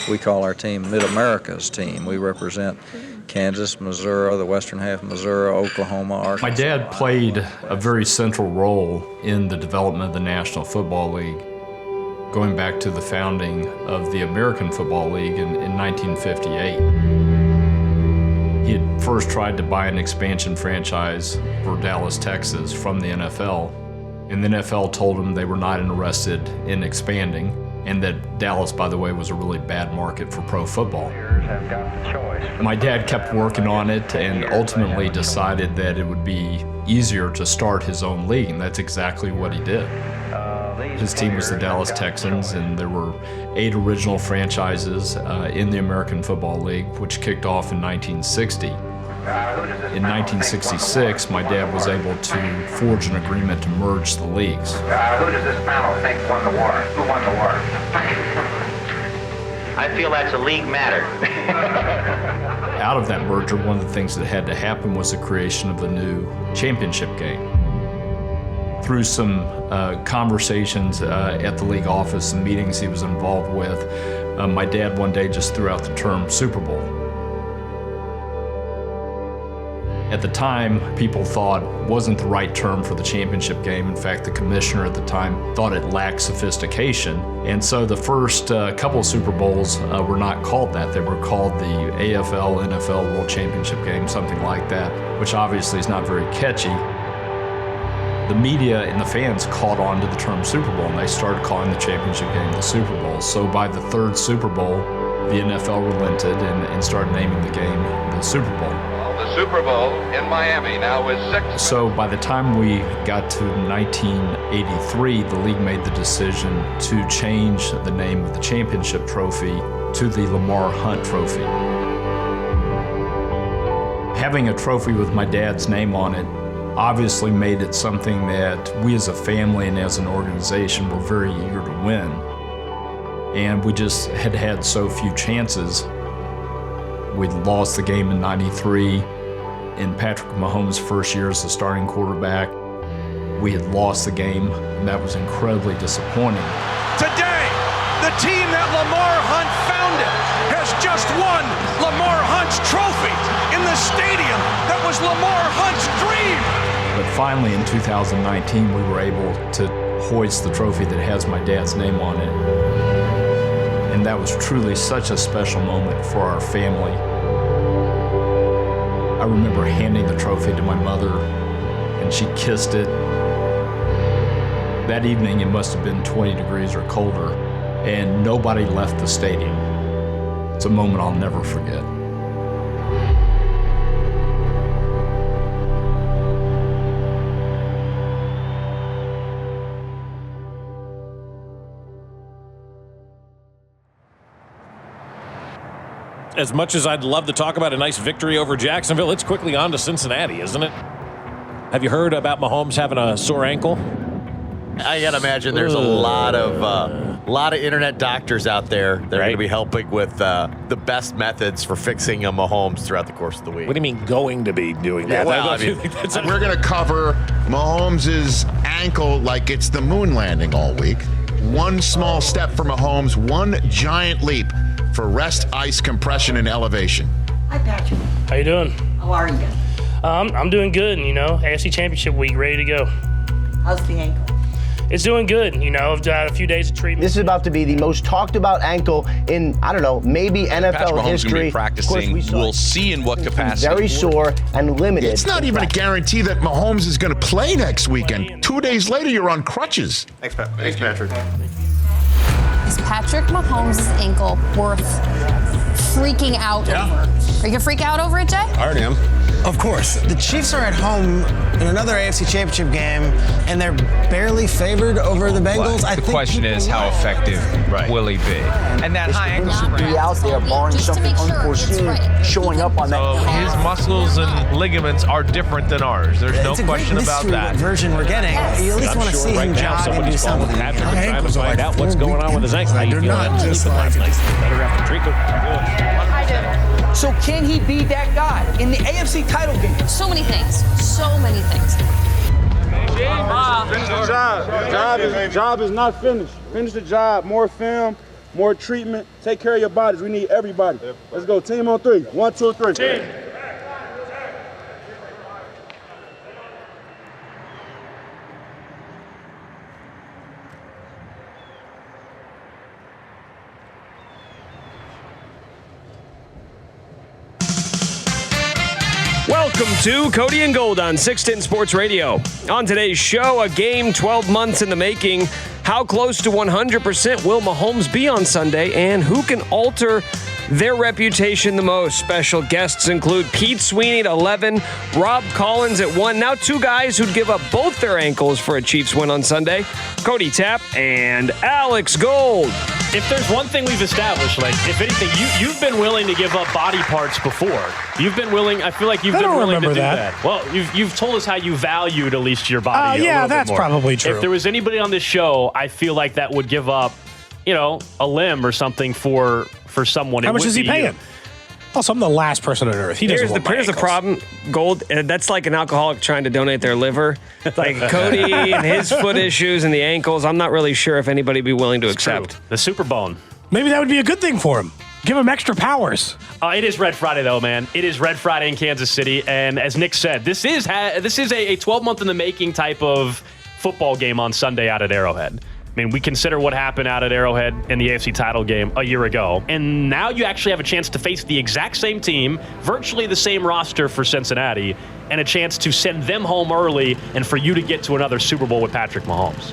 We call our team Mid-America's team. We represent Kansas, Missouri, the western half of Missouri, Oklahoma, Arkansas. My dad played a very central role in the development of the National Football League, going back to the founding of the American Football League in 1958. He had first tried to buy an expansion franchise for Dallas, Texas from the NFL, and the NFL told him they were not interested in expanding, and that Dallas, by the way, was a really bad market for pro football. My dad kept working on it and ultimately decided that it would be easier to start his own league, and that's exactly what he did. His team was the Dallas Texans, and there were 8 original franchises in the American Football League, which kicked off in 1960. In 1966, my dad was able to forge an agreement to merge the leagues. Who does this panel think won the war? Who won the war? I feel that's a league matter. Out of that merger, one of the things that had to happen was the creation of the new championship game. Through some conversations at the league office and meetings he was involved with, my dad one day just threw out the term Super Bowl. At the time, people thought it wasn't the right term for the championship game. In fact, the commissioner at the time thought it lacked sophistication. And so the first couple of Super Bowls were not called that. They were called the AFL, NFL World Championship Game, something like that, which obviously is not very catchy. The media and the fans caught on to the term Super Bowl, and they started calling the championship game the Super Bowl. So by the third Super Bowl, the NFL relented and started naming the game the Super Bowl. The Super Bowl in Miami now is 6. So by the time we got to 1983, the league made the decision to change the name of the championship trophy to the Lamar Hunt Trophy. Having a trophy with my dad's name on it obviously made it something that we as a family and as an organization were very eager to win. And we just had had so few chances. We'd lost the game in '93 in Patrick Mahomes' first year as the starting quarterback. We had lost the game, and that was incredibly disappointing. Today, the team that Lamar Hunt founded has just won Lamar Hunt's trophy in the stadium that was Lamar Hunt's dream. But finally, in 2019, we were able to hoist the trophy that has my dad's name on it. And that was truly such a special moment for our family. I remember handing the trophy to my mother, and she kissed it. That evening, it must have been 20 degrees or colder, and nobody left the stadium. It's a moment I'll never forget. As much as I'd love to talk about a nice victory over Jacksonville, it's quickly on to Cincinnati, isn't it? Have you heard about Mahomes having a sore ankle? I gotta imagine there's a lot of internet doctors out there that are going to be helping with the best methods for fixing a Mahomes throughout the course of the week. What do you mean going to be doing that? Well, we're going to cover Mahomes' ankle like it's the moon landing all week. One small step for Mahomes, one giant leap for rest, ice, compression, and elevation. Hi, Patrick. How you doing? How are you? I'm doing good, AFC Championship week, ready to go. How's the ankle? It's doing good, I've had a few days of treatment. This is about to be the most talked about ankle in, I don't know, maybe NFL Patrick Mahomes history. Going to be practicing. We'll see in what capacity. Very sore and limited. It's not even a guarantee that Mahomes is going to play next weekend. 2 days later, you're on crutches. Thanks, Patrick. Is Patrick Mahomes' ankle worth freaking out over? Are you going to freak out over it, Jay? I already am. Of course. The Chiefs are at home in another AFC Championship game, and they're barely favored over the Bengals. The question is, how effective will he be? And that high ankle sprain. Be out there barring something unforeseen showing up on that. So his muscles and ligaments are different than ours. There's no question about that. What version we're getting. You at least want to see him jog and do something. Patrick trying to find out what's going on with his ankle. They're not just like better after treatment. I do. So can he be that guy in the AFC title game? So many things. So many things. Finish the job. Job is not finished. Finish the job. More film, more treatment. Take care of your bodies. We need everybody. Let's go. Team on 3. 1, 2, 3. Team. Welcome to Cody and Gold on 610 Sports Radio. On today's show, a game 12 months in the making. How close to 100% will Mahomes be on Sunday, and who can alter their reputation the most? Special guests include Pete Sweeney at 11, Rob Collins at 1. Now 2 guys who'd give up both their ankles for a Chiefs win on Sunday, Cody Tapp and Alex Gold. If there's one thing we've established, like, if anything, you've been willing to give up body parts before. You've been willing, I feel like you've been willing to do that. Well, you've told us how you valued at least your body. Yeah, that's probably true. If there was anybody on this show, I feel like that would give up, a limb or something for someone. How much is he paying? Also, I'm the last person on earth. Here's the problem, Gold. That's like an alcoholic trying to donate their liver. Like Cody and his foot issues and the ankles. I'm not really sure if anybody would be willing to accept. True. The super bone. Maybe that would be a good thing for him. Give him extra powers. It is Red Friday, though, man. It is Red Friday in Kansas City. And as Nick said, this is a 12-month in the making type of football game on Sunday out at Arrowhead. I mean, we consider what happened out at Arrowhead in the AFC title game a year ago. And now you actually have a chance to face the exact same team, virtually the same roster for Cincinnati, and a chance to send them home early and for you to get to another Super Bowl with Patrick Mahomes.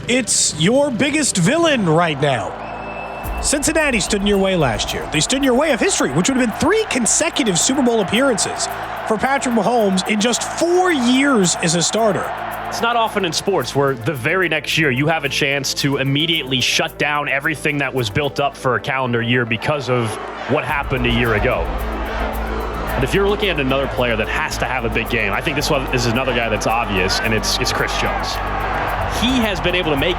It's your biggest villain right now. Cincinnati stood in your way last year. They stood in your way of history, which would have been 3 consecutive Super Bowl appearances for Patrick Mahomes in just 4 years as a starter. It's not often in sports where the very next year you have a chance to immediately shut down everything that was built up for a calendar year because of what happened a year ago. And if you're looking at another player that has to have a big game, I think this is another guy that's obvious, and it's Chris Jones. He has been able to make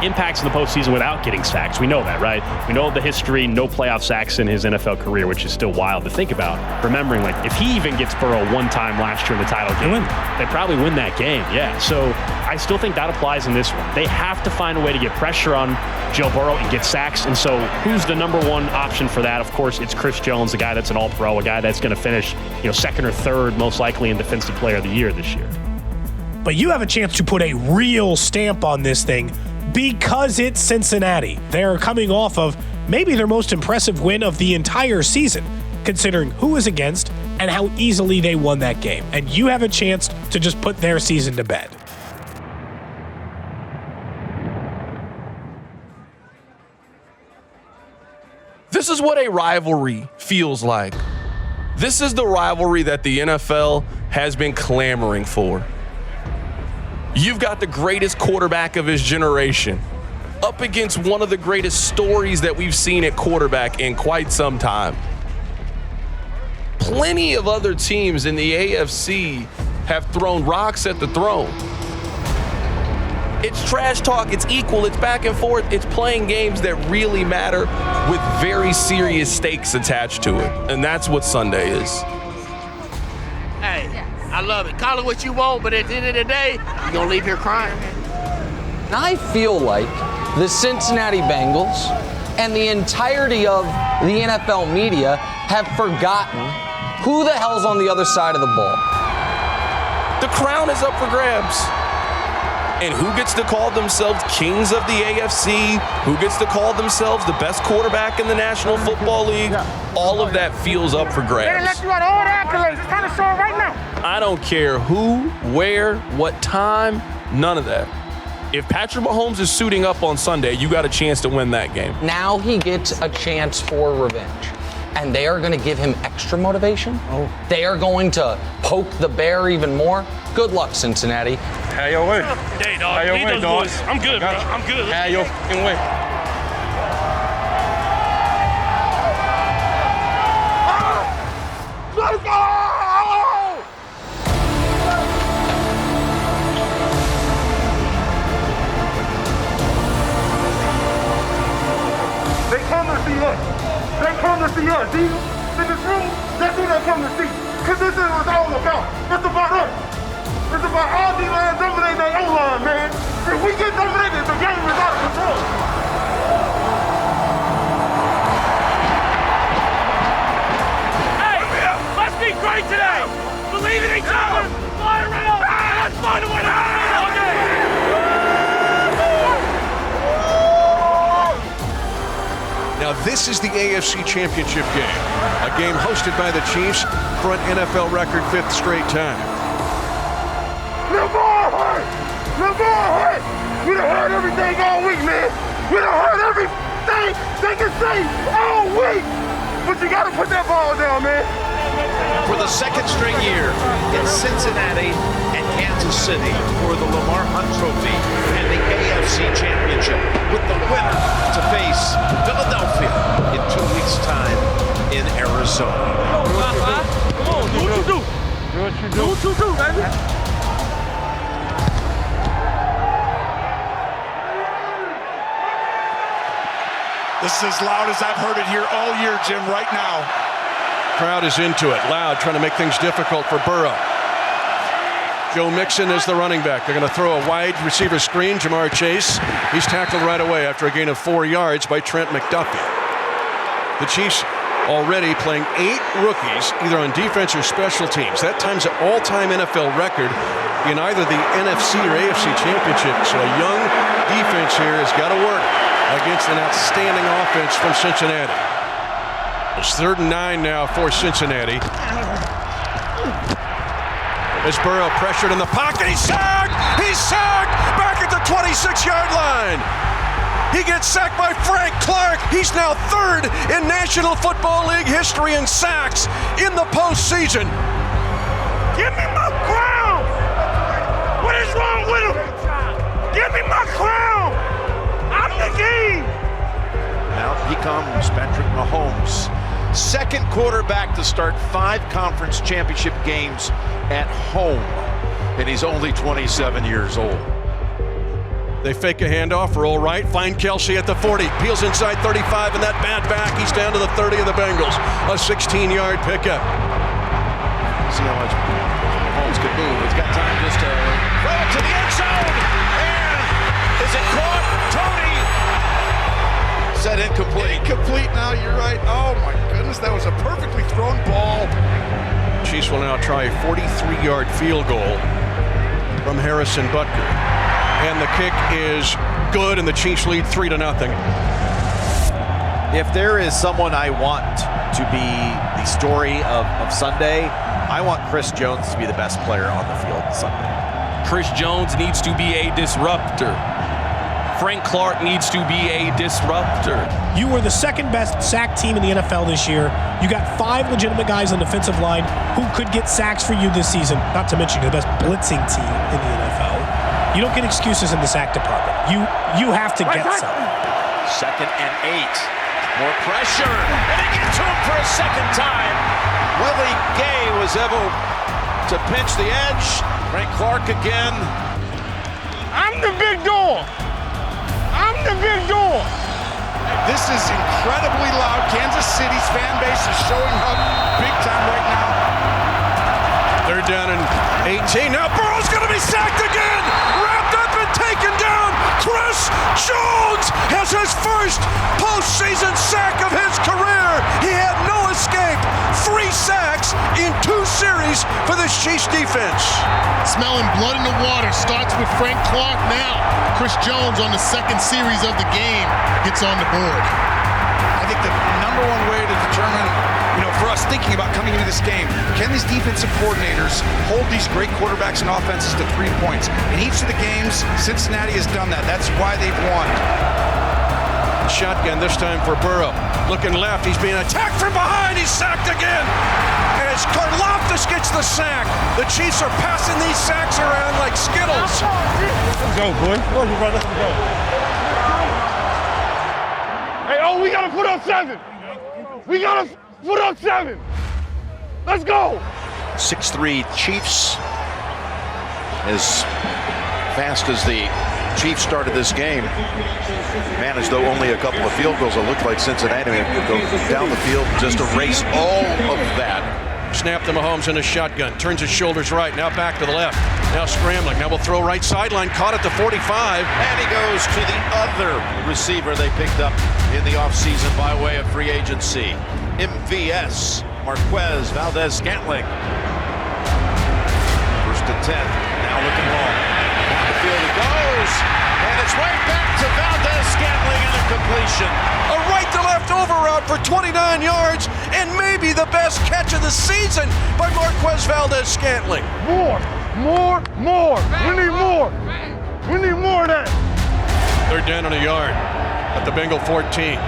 impacts in the postseason without getting sacks. We know that, right? We know the history, no playoff sacks in his NFL career, which is still wild to think about. Remembering, like, if he even gets Burrow one time last year in the title game, they probably win that game, yeah. So I still think that applies in this one. They have to find a way to get pressure on Joe Burrow and get sacks, and so who's the number one option for that? Of course, it's Chris Jones, the guy that's an all-pro, a guy that's going to finish, second or third most likely in Defensive Player of the Year this year. But you have a chance to put a real stamp on this thing because it's Cincinnati. They're coming off of maybe their most impressive win of the entire season, considering who is against and how easily they won that game. And you have a chance to just put their season to bed. This is what a rivalry feels like. This is the rivalry that the NFL has been clamoring for. You've got the greatest quarterback of his generation up against one of the greatest stories that we've seen at quarterback in quite some time. Plenty of other teams in the AFC have thrown rocks at the throne. It's trash talk, it's equal, it's back and forth, it's playing games that really matter with very serious stakes attached to it. And that's what Sunday is. Hey, I love it. Call it what you want, but at the end of the day, you're going to leave here crying. I feel like the Cincinnati Bengals and the entirety of the NFL media have forgotten who the hell's on the other side of the ball. The crown is up for grabs. And who gets to call themselves kings of the AFC? Who gets to call themselves the best quarterback in the National Football League? All of that feels up for grabs. They're let you out all the accolades. It's kind of showing right now. I don't care who, where, what time, none of that. If Patrick Mahomes is suiting up on Sunday, you got a chance to win that game. Now he gets a chance for revenge. And they are going to give him extra motivation. They are going to poke the bear even more. Good luck, Cincinnati. How your way? Hey, dog. How your way, dog? I'm good, bro. I'm good. How your fucking way? Let's go! They come to see us. They come to see us. See? In this room, that's who they come to see. Because this is what it's all about. It's about us. It's about all these lines dominating their own line, man. If we get dominated, the game is out of control. This is the AFC Championship game, a game hosted by the Chiefs for an NFL record 5th straight time. Lamar Hunt! Lamar Hunt! We done heard everything all week, man. We done heard everything they can say all week. But you gotta put that ball down, man. For the second straight year, it's Cincinnati and Kansas City for the Lamar Hunt Trophy and the AFC Championship, with the winner to face Philadelphia in 2 weeks' time in Arizona. Come on, do what you do. Do what you do. Do what you do, baby. This is as loud as I've heard it here all year, Jim, right now. Crowd is into it, loud, trying to make things difficult for Burrow. Joe Mixon is the running back. They're going to throw a wide receiver screen. Jamar Chase, he's tackled right away after a gain of 4 yards by Trent McDuffie. The Chiefs already playing 8 rookies, either on defense or special teams. That time's an all-time NFL record in either the NFC or AFC Championship. So a young defense here has got to work against an outstanding offense from Cincinnati. It's 3rd and 9 now for Cincinnati. As Burrow pressured in the pocket, he's sacked! He's sacked! Back at the 26-yard line. He gets sacked by Frank Clark. He's now 3rd in National Football League history in sacks in the postseason. Give me my crown! What is wrong with him? Give me my crown! I'm the king! Now he comes, Patrick Mahomes. Second quarterback to start 5 conference championship games at home. And he's only 27 years old. They fake a handoff, roll right, find Kelce at the 40, peels inside 35, and that bad back, he's down to the 30 of the Bengals. A 16-yard pickup. See how much Mahomes could move. He's got time just to throw it to the end zone. And is it caught? Tony! Set incomplete. Incomplete now, you're right. Oh my goodness, that was a perfectly thrown ball. Chiefs will now try a 43-yard field goal from Harrison Butker. And the kick is good, and the Chiefs lead 3-0. If there is someone I want to be the story of Sunday, I want Chris Jones to be the best player on the field Sunday. Chris Jones needs to be a disruptor. Frank Clark needs to be a disruptor. You were the second best sack team in the NFL this year. You got 5 legitimate guys on the defensive line who could get sacks for you this season, not to mention you're the best blitzing team in the NFL. You don't get excuses in the sack department. You have to get some. 2nd and 8. More pressure. And they get to him for a second time. Willie Gay was able to pinch the edge. Frank Clark again. I'm the big dog. I'm the big dog. This is incredibly loud. Kansas City's fan base is showing up big time right now. 3rd down and 18. Now Burrow's going to be sacked again. Wrapped up and taken down. Chris Jones has his first postseason sack of his career. He had no escape. 3 sacks in 2 series for the Chiefs defense. Smelling blood in the water starts with Frank Clark now. Chris Jones on the 2nd series of the game gets on the board. I think the number one way to determine, for us thinking about coming into this game, can these defensive coordinators hold these great quarterbacks and offenses to 3 points? In each of the games, Cincinnati has done that. That's why they've won. Shotgun this time for Burrow. Looking left, he's being attacked from behind. He's sacked again. As Karlaftis gets the sack, the Chiefs are passing these sacks around like Skittles. Let's go, boy. Let's go, brother. Let's go. Hey, we gotta put up 7. We gotta put up 7. Let's go. 6'3" Chiefs. As fast as the Chiefs started this game, managed though only a couple of field goals. It looked like Cincinnati would go down the field, just erase all of that. Snap to Mahomes in a shotgun. Turns his shoulders right. Now back to the left. Now scrambling. Now we'll throw right sideline. Caught at the 45. And he goes to the other receiver they picked up in the offseason by way of free agency. MVS, Marquez Valdez-Scantling. 1st and 10. Now looking long. Down the field he goes. And it's right back to Valdez-Scantling and a complete completion. A right to left over route for 29 yards and maybe the best catch of the season by Marquez Valdez-Scantling. More. We need more. We need more of that. Third down on a yard at the Bengal 14.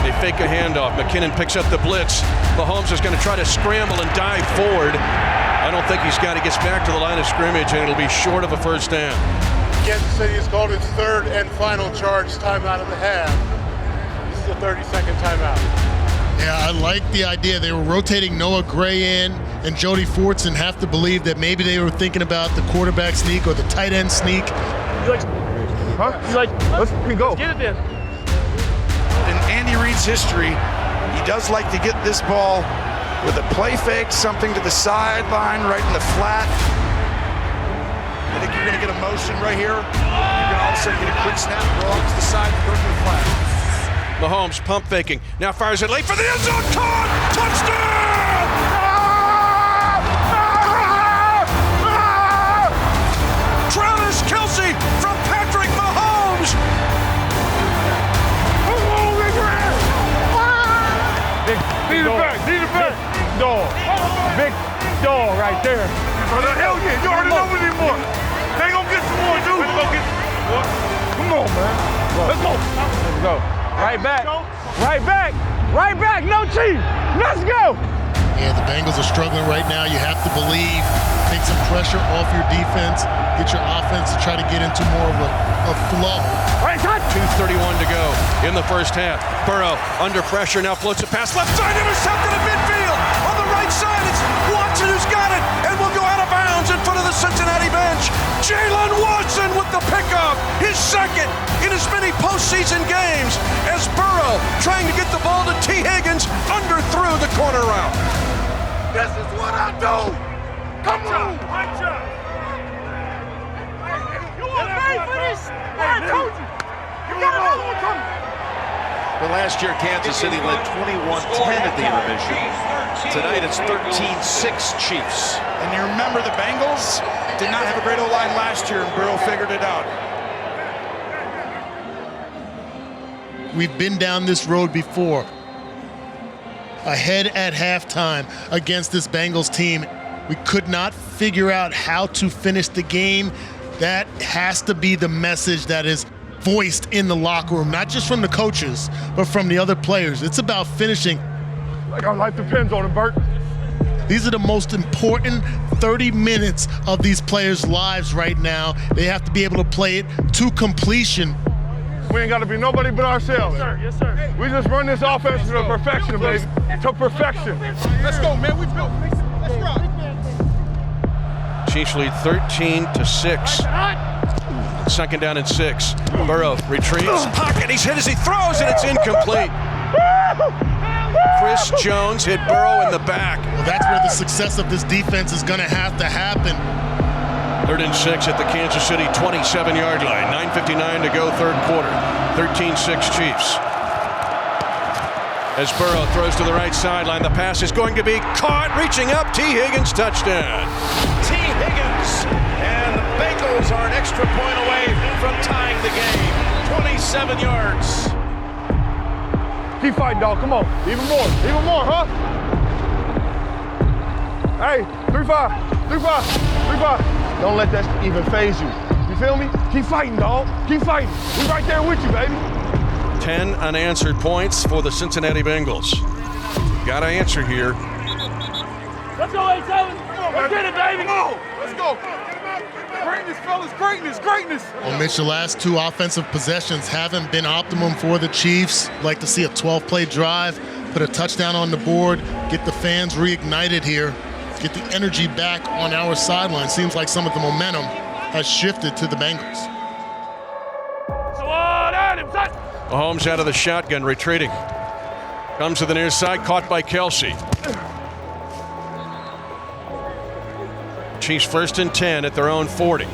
They fake a handoff. McKinnon picks up the blitz. Mahomes is going to try to scramble and dive forward. I don't think he's got it. Gets back to the line of scrimmage, and it'll be short of a first down. Kansas City has called its third and final charge timeout of the half. This is a 30-second timeout. Yeah, I like the idea. They were rotating Noah Gray in, and Jody Fortson have to believe that maybe they were thinking about the quarterback sneak or the tight end sneak. Let's go. Get it then. In Andy Reid's history, he does like to get this ball with a play fake, something to the sideline, right in the flat. I think you're going to get a motion right here. You can all of a sudden get a quick snap, roll to the side, throw to the flat. Mahomes pump faking. Now fires it late for the end zone. Caught! Touchdown! Travis Kelce from Patrick Mahomes. Need it back. Dog. Big dog right there. Hell yeah, you already know we need more. They gonna get some more, dude. Come on, man. Let's go. Right back. No cheat. Let's go. Yeah, the Bengals are struggling right now. You have to believe. Take some pressure off your defense. Get your offense to try to get into more of a flow. 2:31 to go in the first half. Burrow under pressure, now floats a pass left side, intercepted at midfield. On the right side, it's Watson who's got it and will go out of bounds in front of the Cincinnati bench. Jalen Watson with the pickup, his second in as many postseason games as Burrow trying to get the ball to T. Higgins underthrew the corner route. This is what I do. Come on. You want ready for this? I told you. You got another one coming. But last year, Kansas City led 21-10 at the intermission. Tonight, it's 13-6 Chiefs. And you remember the Bengals did not have a great O-line last year, and Burrow figured it out. We've been down this road before. Ahead at halftime against this Bengals team. We could not figure out how to finish the game. That has to be the message that is voiced in the locker room, not just from the coaches, but from the other players. It's about finishing. Like our life depends on it, Bert. These are the most important 30 minutes of these players' lives right now. They have to be able to play it to completion. We ain't got to be nobody but ourselves. Yes, sir. We just run this offense to perfection, baby. To perfection. Let's go, man. We built. Let's rock. Chiefs lead 13-6. Second down and 6. Burrow retrieves, pocket, he's hit as he throws, and it's incomplete. Chris Jones hit Burrow in the back. Well, that's where the success of this defense is going to have to happen. 3rd and 6 at the Kansas City 27-yard line. 9:59 to go, third quarter. 13-6 Chiefs. As Burrow throws to the right sideline, the pass is going to be caught, reaching up, T. Higgins, touchdown. T. Higgins, and the Bengals are an extra point away from tying the game. 27 yards. Keep fighting, dog. Come on. Even more, huh? Hey, 3-5. Don't let that even phase you. You feel me? Keep fighting, dog. Keep fighting. We right there with you, baby. 10 unanswered points for the Cincinnati Bengals. Got to answer here. Let's go, 8-7. Let's get it, baby. Let's go. Greatness, fellas. Greatness. Well, Mitch, the last 2 offensive possessions haven't been optimum for the Chiefs. Like to see a 12-play drive, put a touchdown on the board, get the fans reignited here, get the energy back on our sideline. Seems like some of the momentum has shifted to the Bengals. Mahomes out of the shotgun, retreating. Comes to the near side, caught by Kelce. Chiefs 1st and 10 at their own 40.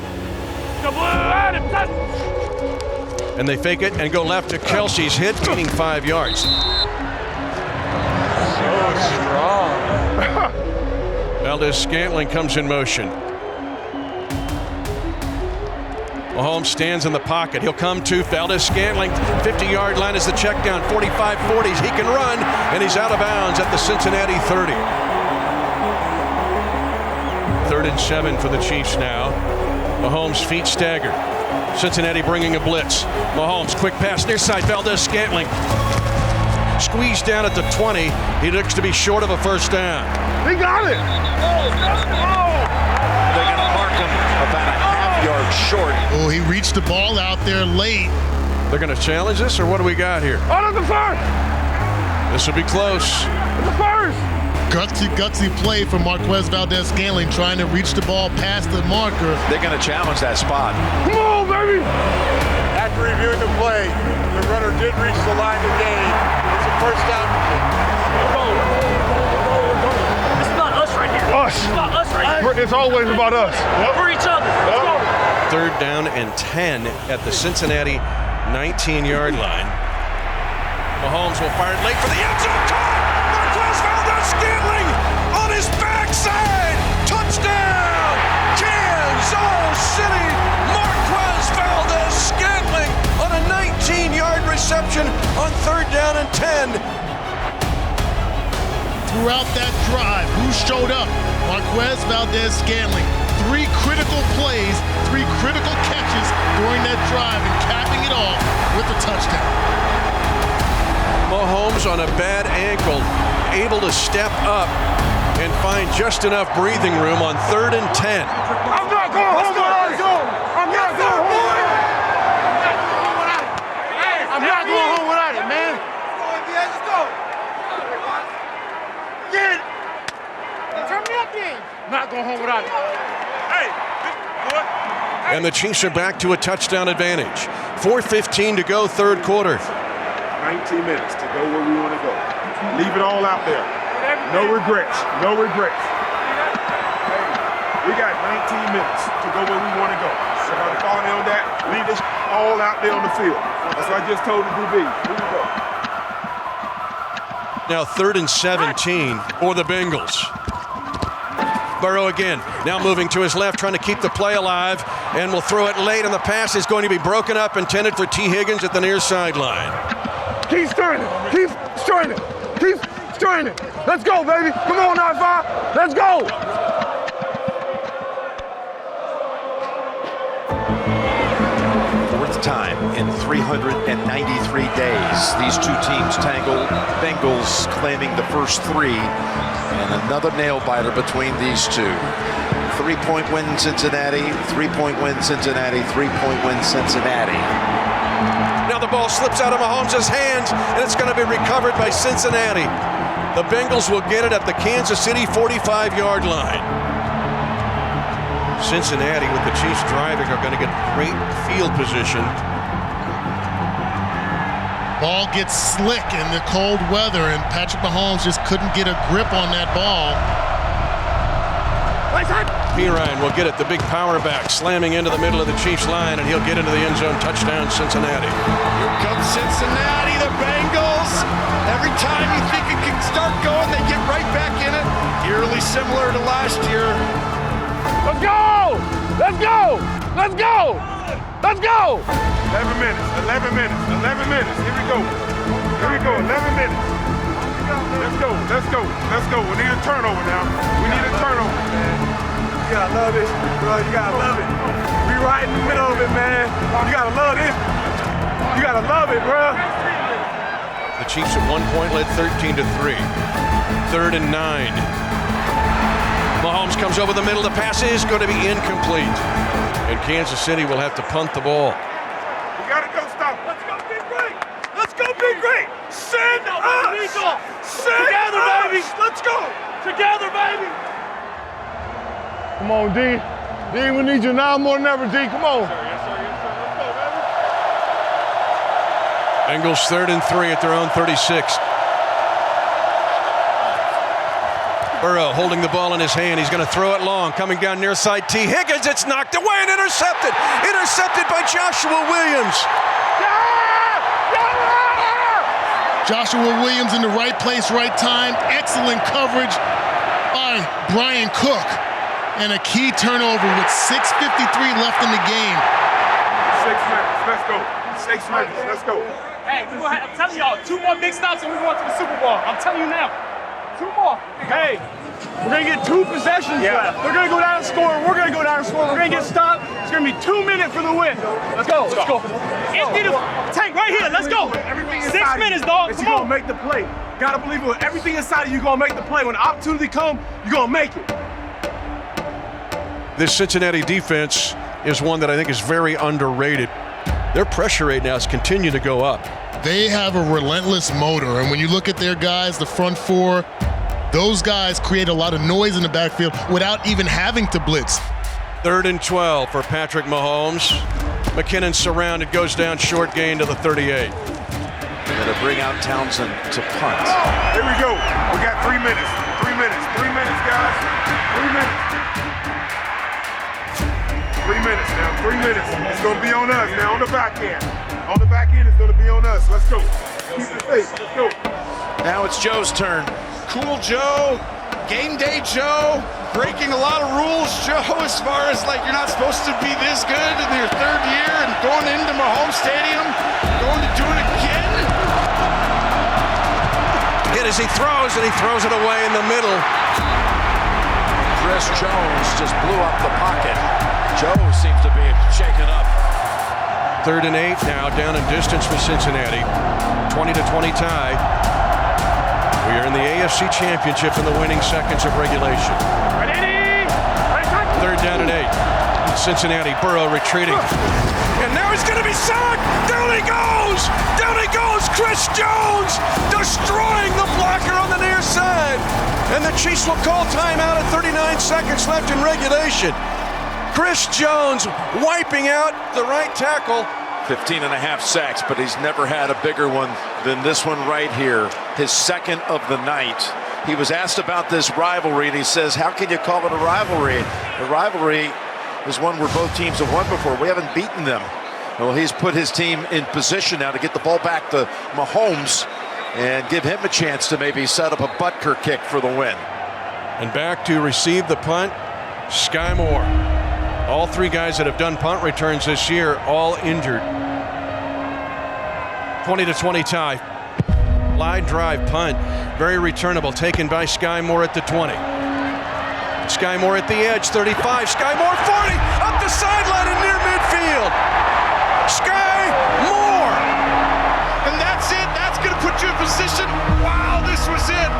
And they fake it and go left to Kelce's hit, gaining 5 yards. So strong. Valdez-Scantling comes in motion. Mahomes stands in the pocket. He'll come to Valdez-Scantling. 50-yard line is the check down. 45-40s. He can run, and he's out of bounds at the Cincinnati 30. 3rd and 7 for the Chiefs now. Mahomes' feet staggered. Cincinnati bringing a blitz. Mahomes, quick pass near side. Valdez-Scantling squeezed down at the 20. He looks to be short of a first down. He got it. They're going to mark him about a half-yard short. Oh, he reached the ball out there late. They're going to challenge this, or what do we got here? Oh, that's the first. This will be close. That's the first. Gutsy play from Marquez Valdez-Scantling trying to reach the ball past the marker. They're going to challenge that spot. Come on, baby. After reviewing the play, the runner did reach the line to gain. It's a first down. It's not us right here. Us. It's not us right here. It's always about us. For each other. Let's go. 3rd down and 10 at the Cincinnati 19-yard line. Mahomes will fire it late for the end zone. Marquez Valdez-Scantling on his backside. Touchdown, Kansas City. Marquez Valdez-Scantling on a 19-yard reception on 3rd down and 10. Throughout that drive, who showed up? Marquez Valdez-Scantling. 3 critical plays, 3 critical catches during that drive, and capping it off with a touchdown. Mahomes on a bad ankle, able to step up and find just enough breathing room on 3rd and 10. I'm not going home without it. I'm not going home without it. I'm not going home without it, man. Let's go. Get it. Turn me up, then. Not going home without it. And the Chiefs are back to a touchdown advantage. 4:15 to go, 3rd quarter. 19 minutes to go where we want to go. Leave it all out there. No regrets. No regrets. We got 19 minutes to go where we want to go. So I'm calling on that. Leave this all out there on the field. That's what I just told the DB. Here we go. Now 3rd and 17 for the Bengals. Burrow again, now moving to his left, trying to keep the play alive, and will throw it late, and the pass is going to be broken up, intended for T. Higgins at the near sideline. Keep stirring it. Keep stirring it. Keep stirring it. Let's go, baby. Come on, 9-5. Let's go. Fourth time in 393 days. These two teams tangled. Bengals claiming the first 3. And another nail-biter between these two. 3-point win Cincinnati, 3-point win Cincinnati, 3-point win Cincinnati. Now the ball slips out of Mahomes' hands, and it's going to be recovered by Cincinnati. The Bengals will get it at the Kansas City 45-yard line. Cincinnati, with the Chiefs driving, are going to get great field position. Ball gets slick in the cold weather, and Patrick Mahomes just couldn't get a grip on that ball. Ryan will get it, the big power back, slamming into the middle of the Chiefs line, and he'll get into the end zone. Touchdown, Cincinnati. Here comes Cincinnati, the Bengals. Every time you think it can start going, they get right back in it. Eerily similar to last year. Let's go! Let's go! Let's go! Let's go! 11 minutes, 11 minutes, 11 minutes. Here we go. Here we go, 11 minutes. Let's go, let's go, let's go. We need a turnover now. We need a turnover. You gotta love this, bro. You gotta love it. We right in the middle of it, man. You gotta love this. You gotta love it, bro. The Chiefs at one point led 13-3. 3rd and 9. Mahomes comes over the middle. The pass is going to be incomplete. And Kansas City will have to punt the ball. We gotta go stop. Let's go be great. Let's go be great. Send us. Send together, us. Baby. Let's go. Together, baby. Come on, D. D, we need you now more than ever, D. Come on. Yes, sir. Yes, sir. Yes, sir. Let's go, baby. Bengals 3rd and 3 at their own 36. Burrow holding the ball in his hand. He's going to throw it long. Coming down near side, T. Higgins. It's knocked away and intercepted. Intercepted by Joshua Williams. Joshua Williams in the right place, right time. Excellent coverage by Brian Cook. And a key turnover with 6:53 left in the game. let's go. 6 minutes, let's go. Hey, I'm telling y'all, 2 more big stops and we're going to the Super Bowl. I'm telling you now. 2 more. Hey, we're going to get 2 possessions left. They're going to go down and score. We're going to go down and score. We're going to get stopped. It's going to be 2 minutes for the win. Let's go. Let's go. Empty the tank right here. Let's go. 6 minutes, dog. You're going to make the play. Got to believe it. With everything inside of you, you're going to make the play. When the opportunity comes, you're going to make it. This Cincinnati defense is one that I think is very underrated. Their pressure rate now has continued to go up. They have a relentless motor, and when you look at their guys, the front 4, those guys create a lot of noise in the backfield without even having to blitz. 3rd and 12 for Patrick Mahomes. McKinnon surrounded, goes down short gain to the 38. They're going to bring out Townsend to punt. Here we go. We got 3 minutes. 3 minutes. 3 minutes, guys. 3 minutes. 3 minutes now. 3 minutes. It's going to be on us now on the back end. On the back end, it's going to be on us. Let's go. Keep it safe. Let's go. Now it's Joe's turn. Cool Joe, game day Joe, breaking a lot of rules, Joe, as far as like you're not supposed to be this good in your 3rd year and going into Mahomes Stadium, going to do it again. Hit as he throws, and he throws it away in the middle. Chris Jones just blew up the pocket. Joe seems to be shaken up. 3rd and 8 now, down in distance for Cincinnati. 20-20 tie. We are in the AFC Championship in the winning seconds of regulation. 3rd down and 8. Cincinnati, Burrow retreating. And now he's going to be sacked. Down he goes. Down he goes. Chris Jones destroying the blocker on the near side. And the Chiefs will call timeout at 39 seconds left in regulation. Chris Jones wiping out the right tackle. 15.5 sacks, but he's never had a bigger one than this one right here. His 2nd of the night. He was asked about this rivalry, and he says, how can you call it a rivalry? A rivalry is one where both teams have won before. We haven't beaten them. Well, he's put his team in position now to get the ball back to Mahomes and give him a chance to maybe set up a Butker kick for the win. And back to receive the punt, Sky Moore. All 3 guys that have done punt returns this year, all injured. 20-20 tie. Line drive punt, very returnable, taken by Sky Moore at the 20. Sky Moore at the edge, 35. Sky Moore 40, up the sideline and near midfield. Sky Moore. And that's it. That's going to put you in position. Wow, this was it.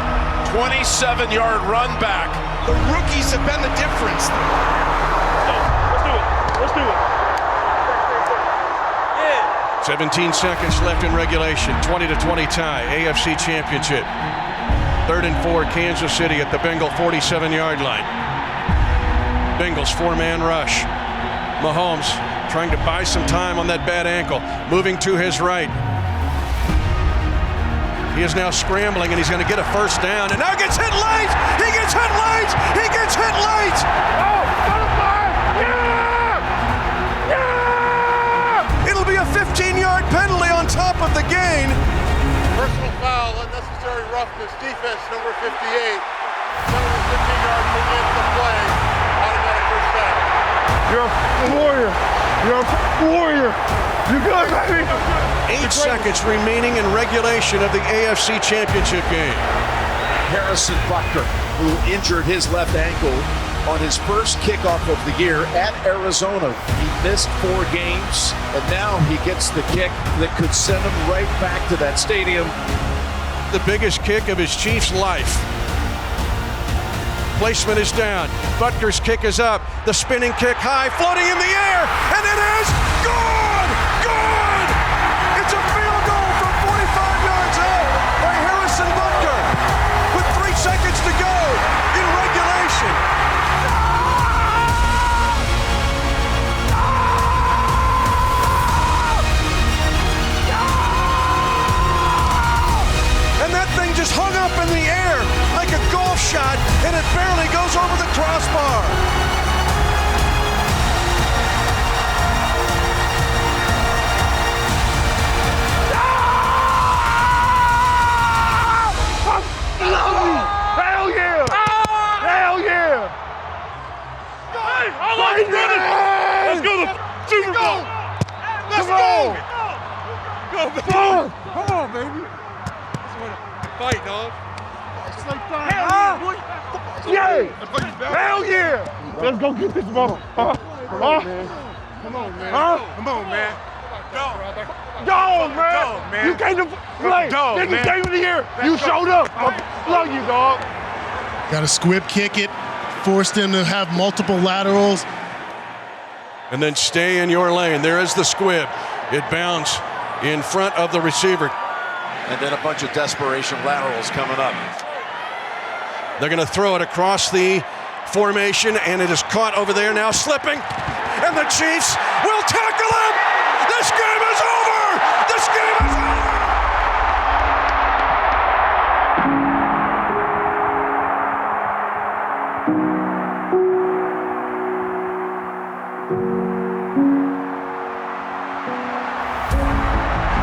27-yard run back. The rookies have been the difference. Let's do it. 17 seconds left in regulation. 20-20 tie. AFC Championship. 3rd and 4, Kansas City at the Bengal 47-yard line. Bengals 4-man rush. Mahomes trying to buy some time on that bad ankle. Moving to his right. He is now scrambling, and he's going to get a 1st down. And now gets hit late. He gets hit late. He gets hit late. It'll be a 15-yard penalty on top of the gain. Personal foul, unnecessary roughness, defense number 58. Penalty 15 yards from the end of the play. Automatic 1st down. You're a warrior. You're a warrior. You good, baby? 8 seconds remaining in regulation of the AFC Championship game. Harrison Butker, who injured his left ankle on his first kickoff of the year at Arizona. He missed 4 games, and now he gets the kick that could send him right back to that stadium. The biggest kick of his Chiefs' life. Placement is down. Butker's kick is up. The spinning kick high, floating in the air, and it is good! Good! It's a field goal from 45 yards out by Harrison Butker with 3 seconds to go in regulation. And that thing just hung up in the air like a golf shot, and it barely goes over the crossbar. Hell yeah! Hell yeah! Hey, I like running! Let's go to Super Bowl! Come on! Go, baby. Come on, baby. Fight, dog. It's like that. Hell yeah, boy. Hell yeah. Let's go get this ball. Come on, man. Come on, man. Come on, man. Go, man. You came to play. Nigga came in here. You showed up. I love you, dog. Got to squib kick it, force them to have multiple laterals. And then stay in your lane. There is the squib. It bounds in front of the receiver. And then a bunch of desperation laterals coming up. They're going to throw it across the formation, and it is caught over there now, slipping. And the Chiefs will tackle him. This game is over. This game is over.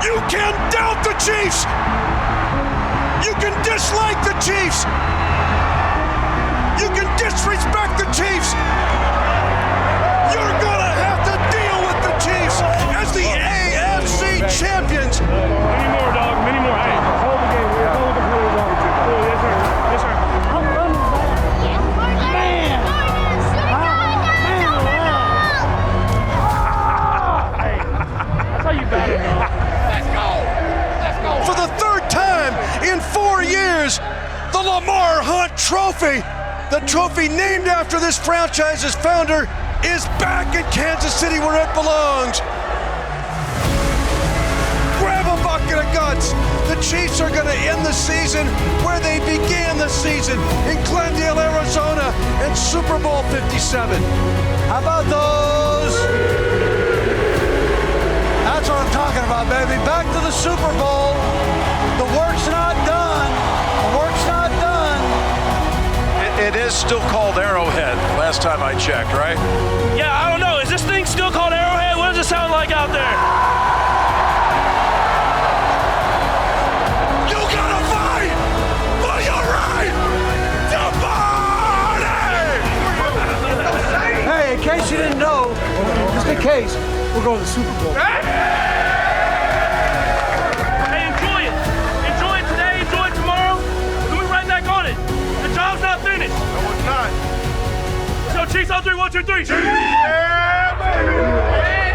You can doubt the Chiefs. You can dislike the Chiefs. You can disrespect the Chiefs. You're gonna have to deal with the Chiefs as the AFC champions. Many more, dog. Many more. Hey, hold the game. We're going to play the dog. Yes, sir. Yes, sir. Hey, that's how you battle, dog. For the third time in 4 years, the Lamar Hunt Trophy, the trophy named after this franchise's founder, is back in Kansas City where it belongs. Grab a bucket of guts. The Chiefs are going to end the season where they began the season, in Glendale, Arizona, and Super Bowl 57. How about those? That's what I'm talking about, baby. Back to the Super Bowl. The work's not done. The work's not done. It is still called Arrowhead, last time I checked, right? Yeah, I don't know. Is this thing still called Arrowhead? What does it sound like out there? You gotta fight for your right to party! Hey, in case you didn't know, just in case, we're going to the Super Bowl. Hey, enjoy it. Enjoy it today. Enjoy it tomorrow. We'll be right back on it. The job's not finished. No, it's not. So, Chiefs on 3, 1, 2, 3. Yeah, baby.